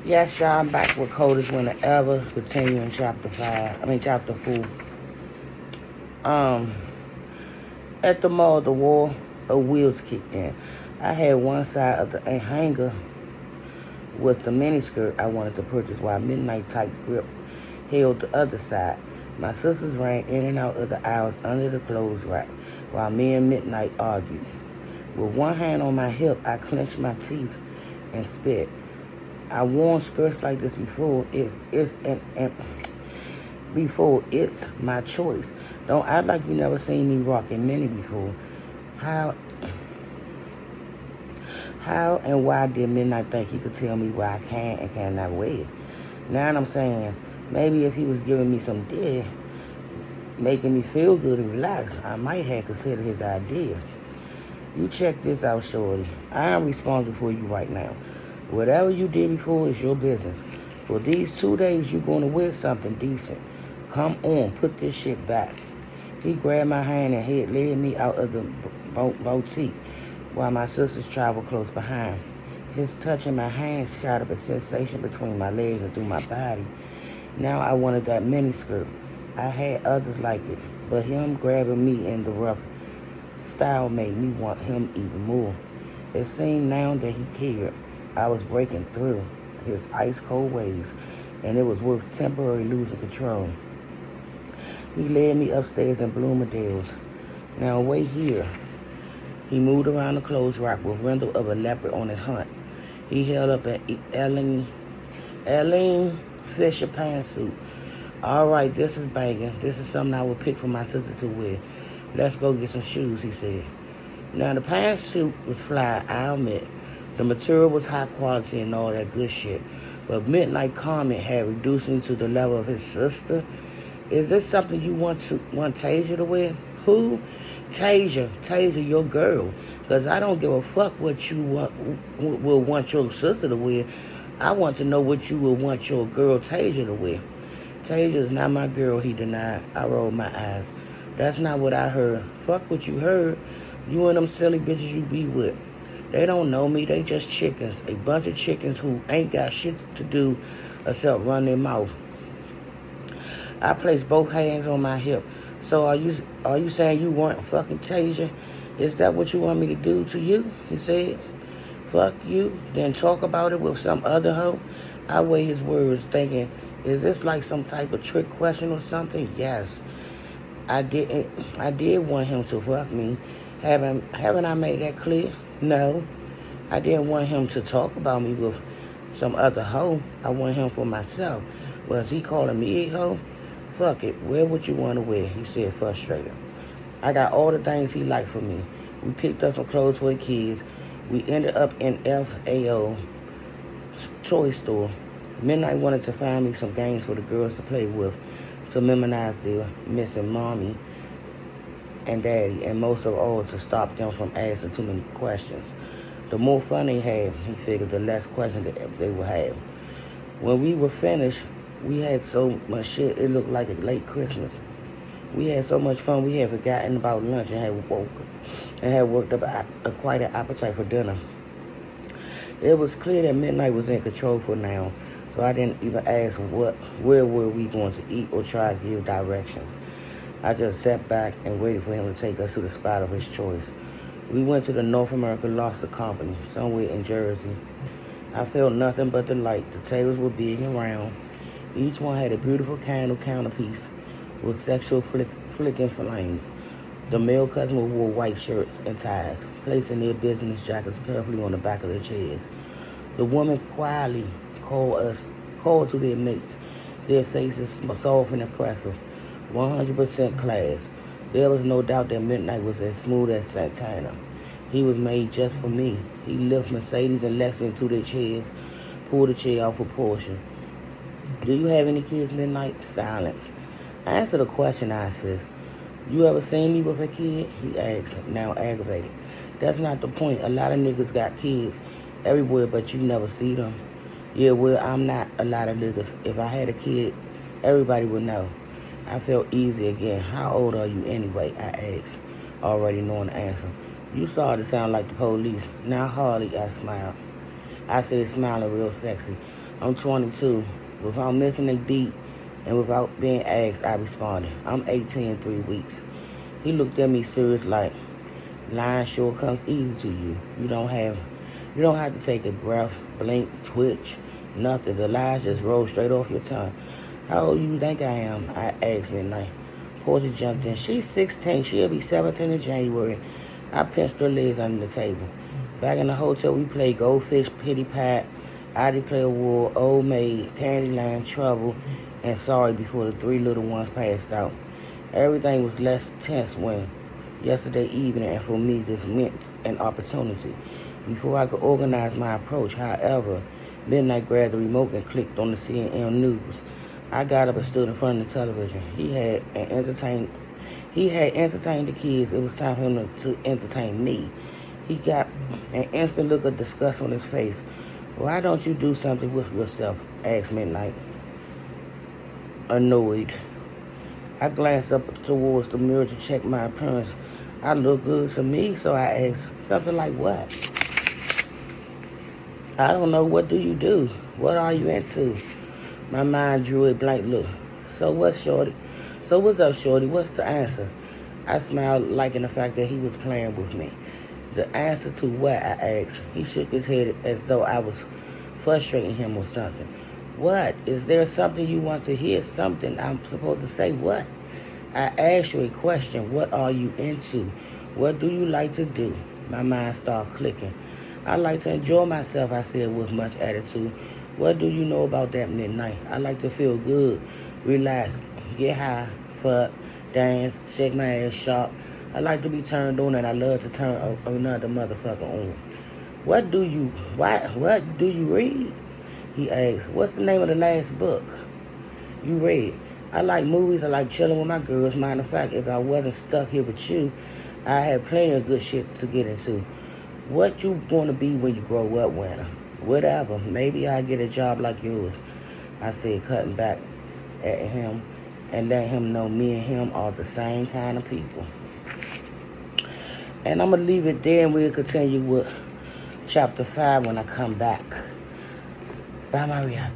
Yes, y'all, I'm back with coldest winter ever. Continuing chapter 4. Um, at the mall, the war of wheels kicked in. I had one side of the hanger with the miniskirt I wanted to purchase, while midnight tight grip held the other side. My sisters ran in and out of the aisles under the clothes rack, while me and Midnight argued. With one hand on my hip, I clenched my teeth and spit. I worn skirts like this before. It's my choice. Don't act like you never seen me rocking mini before. How how and why did Midnight think he could tell me what I can and cannot wear? Now I'm saying, maybe if he was giving me some dick, making me feel good and relax, I might have considered his idea. You check this out, shorty. I am responsible for you right now. Whatever you did before is your business. For these 2 days, you're going to wear something decent. Come on, put this shit back. He grabbed my hand and led me out of the boutique while my sisters traveled close behind. His touching my hand shot up a sensation between my legs and through my body. Now I wanted that miniskirt. I had others like it, but him grabbing me in the rough style made me want him even more. It seemed now that he cared. I was breaking through his ice-cold ways, and it was worth temporarily losing control. He led me upstairs in Bloomingdale's. Now wait here. He moved around the clothes rack with Rendell of a leopard on his hunt. He held up an Eileen Fisher pantsuit. All right, this is banging. This is something I would pick for my sister to wear. Let's go get some shoes, he said. Now, the pantsuit was fly, I admit. The material was high quality and all that good shit. But Midnight comment had reduced me to the level of his sister. Is this something you want Tasia to wear? Who? Tasia, your girl. Because I don't give a fuck what you will want your sister to wear. I want to know what you will want your girl Tasia to wear. Tasia is not my girl, he denied. I rolled my eyes. That's not what I heard. Fuck what you heard. You and them silly bitches you be with. They don't know me. They just chickens. A bunch of chickens who ain't got shit to do except run their mouth. I placed both hands on my hip. So are you saying you weren't fucking Tasia? Is that what you want me to do to you? He said. Fuck you. Then talk about it with some other hoe. I weighed his words thinking, is this like some type of trick question or something? Yes. I did want him to fuck me. Haven't I made that clear? No. I didn't want him to talk about me with some other hoe. I want him for myself. Was he calling me a hoe? Fuck it. Wear what you want to wear, he said, frustrated. I got all the things he liked for me. We picked up some clothes for the kids. We ended up in FAO toy store. Midnight wanted to find me some games for the girls to play with to memorize their missing mommy and daddy, and most of all to stop them from asking too many questions. The more fun they had, he figured, the less questions they would have. When we were finished, we had so much shit, it looked like a late Christmas. We had so much fun, we had forgotten about lunch and had worked up quite an appetite for dinner. It was clear that Midnight was in control for now, so I didn't even ask where were we going to eat or try to give directions. I just sat back and waited for him to take us to the spot of his choice. We went to the North American Lobster Company, somewhere in Jersey. I felt nothing but delight. The tables were big and round. Each one had a beautiful candle counterpiece with sexual flicking flames. The male customers wore white shirts and ties, placing their business jackets carefully on the back of their chairs. The women quietly called to their mates, their faces soft and impressive, 100% class. There was no doubt that Midnight was as smooth as Santana. He was made just for me. He lifted Mercedes and Lexi into their chairs, pulled the chair off for Portia. Do you have any kids, Midnight? Silence. Answer the question, I says. You ever seen me with a kid? He asked, now aggravated. That's not the point. A lot of niggas got kids everywhere, but you never see them. Yeah, well, I'm not a lot of niggas. If I had a kid, everybody would know. I felt easy again. How old are you anyway? I asked, already knowing the answer. You started to sound like the police. Now, Harley, I smiled. I said, smiling real sexy. I'm 22. Without missing a beat and without being asked, I responded. I'm 18 in 3 weeks. He looked at me serious like, lying sure comes easy to you. You don't have to take a breath, blink, twitch, nothing. The lies just roll straight off your tongue. How old do you think I am? I asked midnight. Portia jumped in. She's 16. She'll be 17 in January. I pinched her legs under the table. Back in the hotel, we played Goldfish, Pity Pat, I Declare War, Old Maid, Candyland, Trouble, and Sorry before the 3 little ones passed out. Everything was less tense when yesterday evening, and for me, this meant an opportunity. Before I could organize my approach, however, midnight grabbed the remote and clicked on the CNN news. I got up and stood in front of the television. He had entertained the kids. It was time for him to entertain me. He got an instant look of disgust on his face. Why don't you do something with yourself? Asked Midnight, annoyed. I glanced up towards the mirror to check my appearance. I look good to me, so I asked, something like what? I don't know. What do you do? What are you into? My mind drew a blank look. So what's up, Shorty? What's the answer? I smiled, liking the fact that he was playing with me. The answer to what? I asked. He shook his head as though I was frustrating him or something. What? Is there something you want to hear? Something I'm supposed to say? What? I asked you a question. What are you into? What do you like to do? My mind started clicking. I like to enjoy myself, I said with much attitude. What do you know about that midnight? I like to feel good, relax, get high, fuck, dance, shake my ass sharp. I like to be turned on, and I love to turn another motherfucker on. What do you read? He asked. What's the name of the last book you read? I like movies. I like chilling with my girls. Matter of fact, if I wasn't stuck here with you, I had plenty of good shit to get into. What you gonna be when you grow up, Winter? Whatever. Maybe I'll get a job like yours. I said, cutting back at him and letting him know me and him are the same kind of people. And I'm going to leave it there, and we'll continue with chapter 5 when I come back. Bye, Maria.